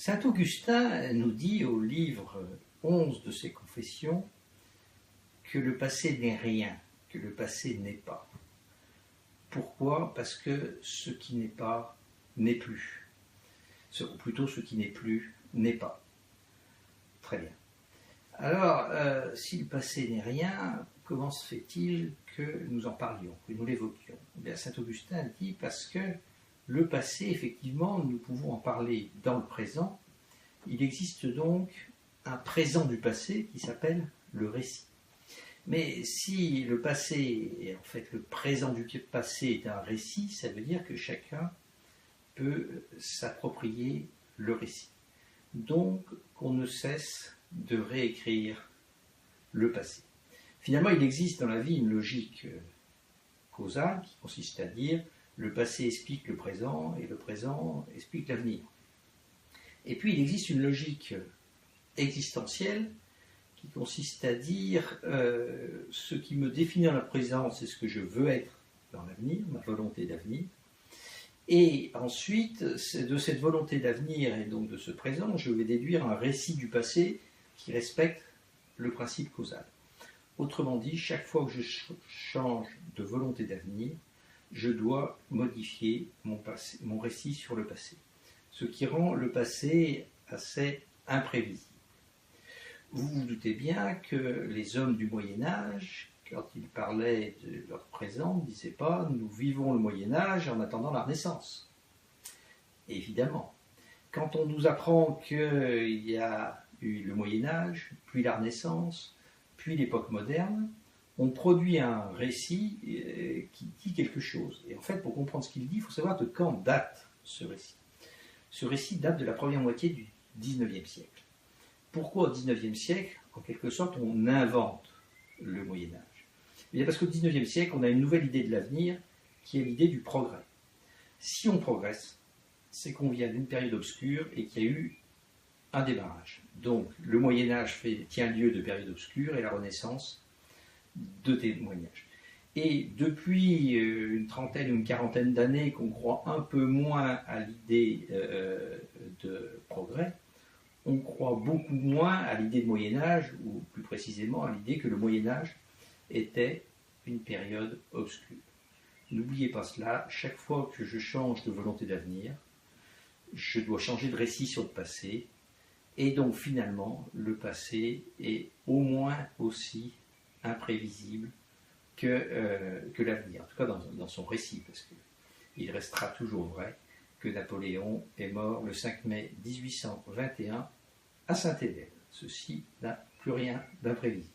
Saint Augustin nous dit au livre 11 de ses Confessions que le passé n'est rien, que le passé n'est pas. Pourquoi? Parce que ce qui n'est pas n'est plus. Ou plutôt ce qui n'est plus n'est pas. Très bien. Alors, si le passé n'est rien, comment se fait-il que nous en parlions, que nous l'évoquions? Eh bien, Saint Augustin dit parce que le passé, effectivement, nous pouvons en parler dans le présent. Il existe donc un présent du passé qui s'appelle le récit. Mais si le passé, et en fait le présent du passé est un récit, ça veut dire que chacun peut s'approprier le récit. Donc qu'on ne cesse de réécrire le passé. Finalement, il existe dans la vie une logique causale qui consiste à dire le passé explique le présent et le présent explique l'avenir. Et puis il existe une logique existentielle qui consiste à dire ce qui me définit dans le présent, c'est ce que je veux être dans l'avenir, ma volonté d'avenir. Et ensuite, de cette volonté d'avenir et donc de ce présent, je vais déduire un récit du passé qui respecte le principe causal. Autrement dit, chaque fois que je change de volonté d'avenir, je dois modifier mon récit sur le passé. Ce qui rend le passé assez imprévisible. Vous vous doutez bien que les hommes du Moyen-Âge, quand ils parlaient de leur présent, ne disaient pas « nous vivons le Moyen-Âge en attendant la Renaissance ». Évidemment. Quand on nous apprend qu'il y a eu le Moyen-Âge, puis la Renaissance, puis l'époque moderne, on produit un récit qui dit quelque chose. Et en fait, pour comprendre ce qu'il dit, il faut savoir de quand date ce récit. Ce récit date de la première moitié du XIXe siècle. Pourquoi au XIXe siècle, en quelque sorte, on invente le Moyen-Âge? Eh bien parce qu'au XIXe siècle, on a une nouvelle idée de l'avenir, qui est l'idée du progrès. Si on progresse, c'est qu'on vient d'une période obscure et qu'il y a eu un démarrage. Donc, le Moyen-Âge tient lieu de période obscure et la Renaissance de témoignage. Et depuis une trentaine ou une quarantaine d'années qu'on croit un peu moins à l'idée de progrès, on croit beaucoup moins à l'idée de Moyen-Âge, ou plus précisément à l'idée que le Moyen-Âge était une période obscure. N'oubliez pas cela, chaque fois que je change de volonté d'avenir, je dois changer de récit sur le passé, et donc finalement, le passé est au moins aussi imprévisible que l'avenir, en tout cas dans son récit, parce qu'il restera toujours vrai que Napoléon est mort le 5 mai 1821 à Saint-Étienne. Ceci n'a plus rien d'imprévisible.